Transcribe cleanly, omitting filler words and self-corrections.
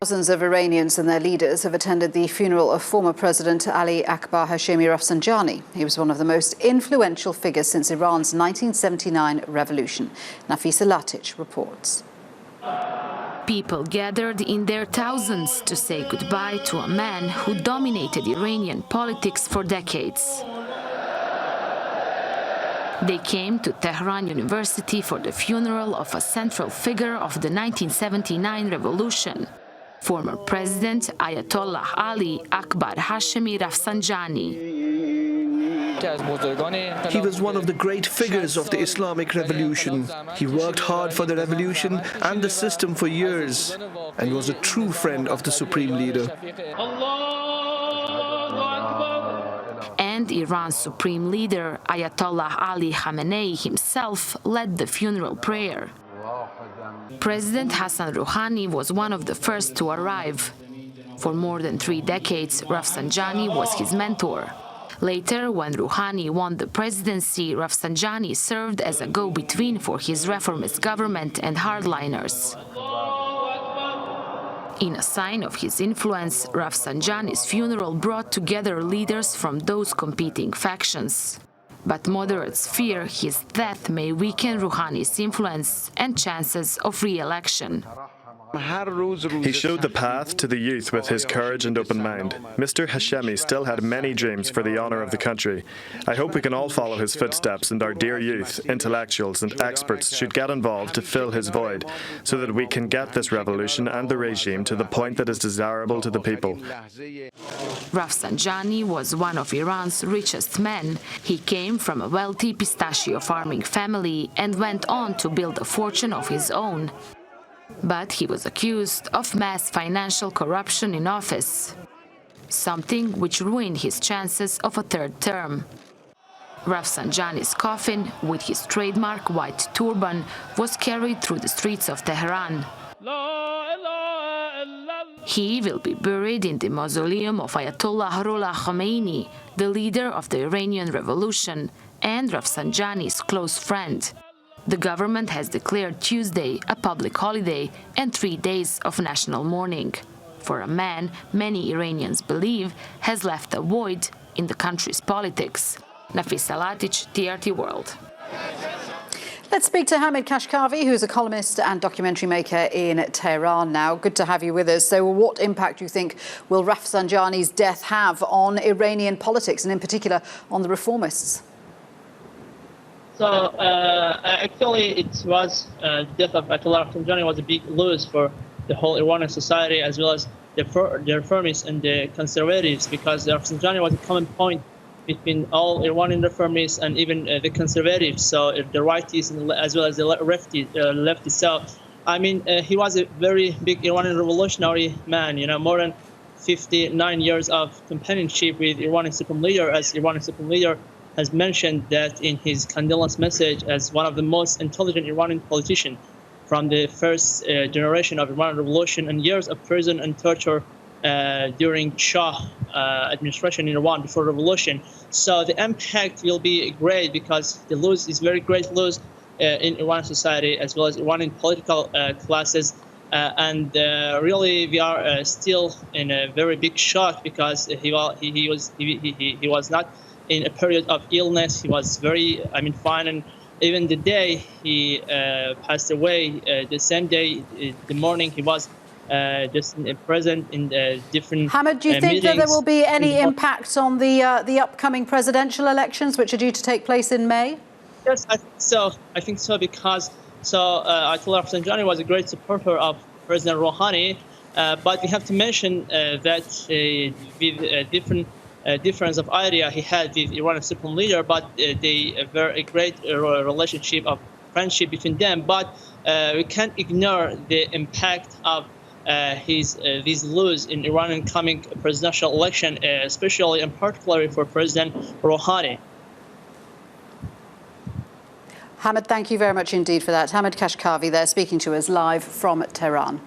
Thousands of Iranians and their leaders have attended the funeral of former President Ali Akbar Hashemi Rafsanjani. He was one of the most influential figures since Iran's 1979 revolution. Nafisa Latic reports. People gathered in their thousands to say goodbye to a man who dominated Iranian politics for decades. They came to Tehran University for the funeral of a central figure of the 1979 revolution, former President Ayatollah Ali Akbar Hashemi Rafsanjani. He was one of the great figures of the Islamic Revolution. He worked hard for the revolution and the system for years and was a true friend of the Supreme Leader. And Iran's Supreme Leader, Ayatollah Ali Khamenei himself, led the funeral prayer. President Hassan Rouhani was one of the first to arrive. For more than 3 decades, Rafsanjani was his mentor. Later, when Rouhani won the presidency, Rafsanjani served as a go-between for his reformist government and hardliners. In a sign of his influence, Rafsanjani's funeral brought together leaders from those competing factions. But moderates fear his death may weaken Rouhani's influence and chances of re-election. He showed the path to the youth with his courage and open mind. Mr. Hashemi still had many dreams for the honor of the country. I hope we can all follow his footsteps, and our dear youth, intellectuals and experts should get involved to fill his void, so that we can get this revolution and the regime to the point that is desirable to the people. Rafsanjani was one of Iran's richest men. He came from a wealthy pistachio farming family and went on to build a fortune of his own. But he was accused of mass financial corruption in office, something which ruined his chances of a third term. Rafsanjani's coffin, with his trademark white turban, was carried through the streets of Tehran. He will be buried in the mausoleum of Ayatollah Ruhollah Khomeini, the leader of the Iranian Revolution and Rafsanjani's close friend. The government has declared Tuesday a public holiday and 3 days of national mourning for a man many Iranians believe has left a void in the country's politics. Nafisa Latic, TRT World. Let's speak to Hamid Kashkavi, who's a columnist and documentary maker in Tehran now. Good to have you with us. So what impact do you think will Rafsanjani's death have on Iranian politics and in particular on the reformists? So actually, it was the death of Ayatollah Rafsanjani was a big loss for the whole Iranian society, as well as the reformists and the conservatives, because Rafsanjani was a common point between all Iranian reformists and even the conservatives. So the rightists as well as the leftists. So I mean, he was a very big Iranian revolutionary man. You know, more than 59 years of companionship with Iranian Supreme Leader, as Iranian Supreme Leader has mentioned that in his condolence message as one of the most intelligent Iranian politicians from the first generation of Iranian revolution, and years of prison and torture during Shah administration in Iran before revolution. So the impact will be great, because the loss is very great loss in Iranian society as well as Iranian political classes. And really, we are still in a very big shock, because he was not in a period of illness. He was very, fine. And even the day he passed away, the same day, the morning, he was just present in different Hamid, do you think that there will be any impact on the upcoming presidential elections, which are due to take place in May? Yes, I think so. I think so, because Ayatollah Rafsanjani was a great supporter of President Rouhani, but we have to mention that with different difference of idea he had with Iranian Supreme Leader, but they were a great relationship of friendship between them. But we can't ignore the impact of these loss in Iranian coming presidential election, especially and particularly for President Rouhani. Hamid, thank you very much indeed for that. Hamid Kashkavi there, speaking to us live from Tehran.